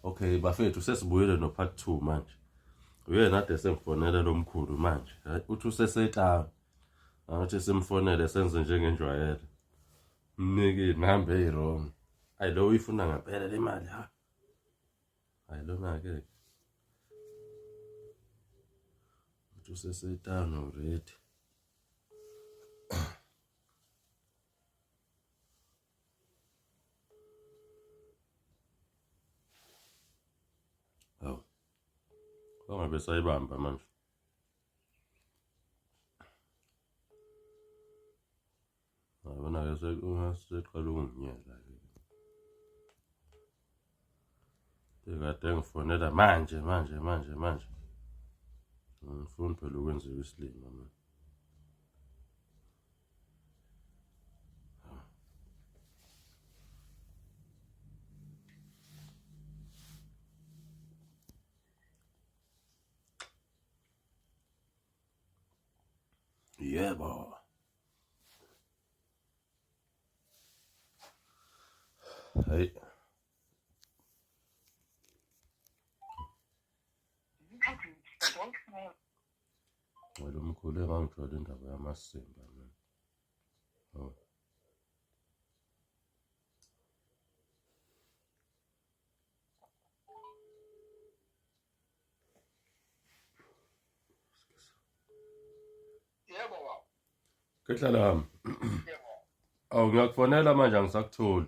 Okay, bafethu sesibuyele no part 2 manje. Uyena ade semfonela lo mkhulu manje. Uthi usesetana. Angathi simfonele senze njengenjwayelo. Mnike inamba eyirong. Ayi lo uyifuna ngempela le mali ha. Hayi lona ke. Uthi usesetana already. Oh. Kongabe sayibamba manje. Abona ke seqala unginyela ke. Ekade ngifonela manje. Ngifuna phela ukwenziwa isilima manje. Yebo. Hayi. Lo mkhulu engangithola indaba yamasimba mina. Oh. Yebo baba. Kehlala hamba. Yebo. Awu ngiyakufonela manje angisakutholi.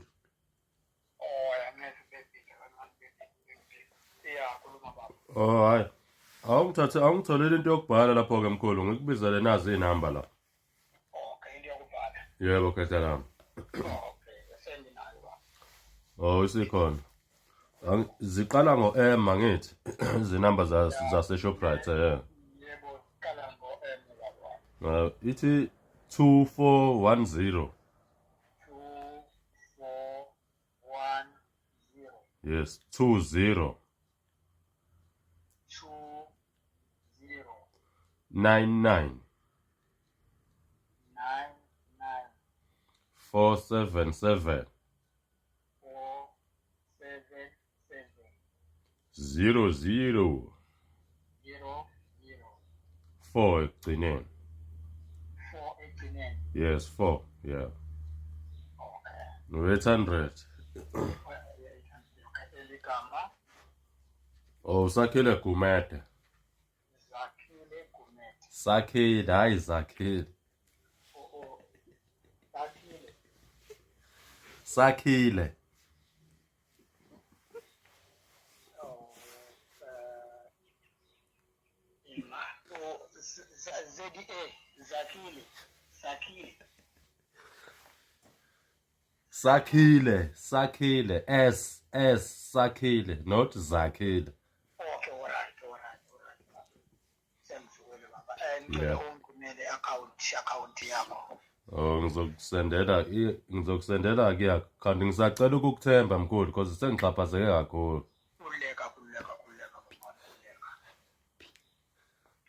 Oh hayi. Awungitholele into yokubhala lapho ke mkhulu ngikubizele nazi inamba la. Okay, into yokubhala. Yebo kehlala hamba. Okay, send nayo baba. Oh isikhona. Ziqala ngo-M angithi. Izinamba zase Shoprite Yebo, qala ngo-M baba. Ithi 2410. 2410. Yes, 20 99 99 477 477 00 00 4 ekugcineni. 4 ekugcineni. Yes, 4. Yeah. Okay. 800. Eligama Oh, Sakhile Gumede. Zakhile Gumede. Sakhile, hayi Zakhile. Zakhile. Sakhile. Zakhile. Sakhile. S, Sakhile, not Zakhile. Okay, all right. Sengizwile baba. Yeah. Ngicela account yakho. Oh, ngizokusendela ke kanti ngisacela ukukuthemba mkhulu because sengixhaphazeke kakhulu. Kuleka.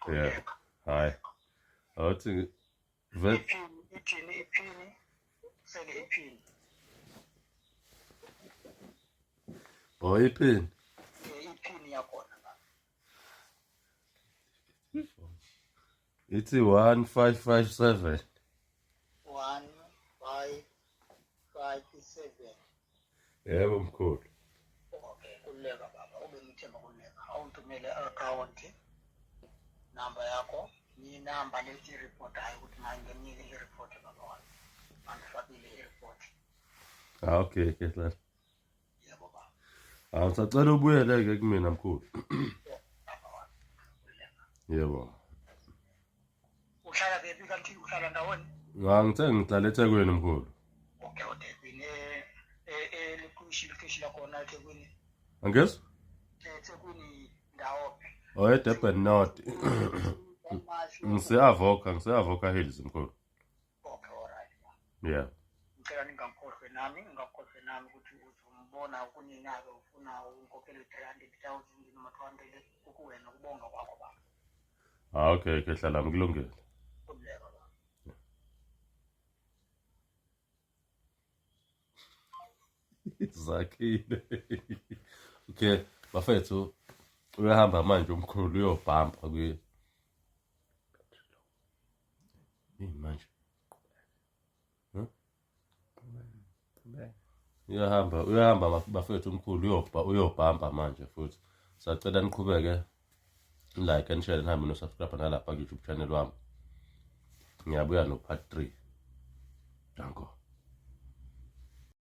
Yeah. Hayi. Awuthi iphini. Sele iphini. Oh, iphini. Iphini yakhona baba. Ithi 1557. 1557. Yebo mkhulu. Okay, kuleka baba. Ube ngithemba kuleka. Awuthumele account number yakho. Ni number leti report hayi ukuthi mangenile i-report baba wami. Angifakile i-report. Okay, kehlala. Yebo baba. Ngisacela ubuyele ke kumina mkhulu. Yebo. Uhlala kephi kanti uhlala ndawoni? Ngithe ngihlala eThekwini mkhulu. Okay, uThekwini. Likwishi lakhona eThekwini. Angizwa? eThekwini ndawo. Oh, eDurban North. Ngise-Avoca Hills mkhulu. Okay, all right. Yeah. Ngicela ngingakhohlwe nami ukuthi uzombona kuninazo ufuna unkokhele 300,000 noma 200 kukuwena ukubonga kwakho baba. Okay, kehlala ngikulungele. Kuleka baba. Zakhile. Okay. bafethu uyahamba manje umkhulu uyobhamba kwi manje uyahamba bafethu umkhulu uyobhamba manje futhi sacela niqhubeke like and share nihambe no-subscribe nalapha ku-YouTube channel wami. Ngiyabuya no part 3. Danko.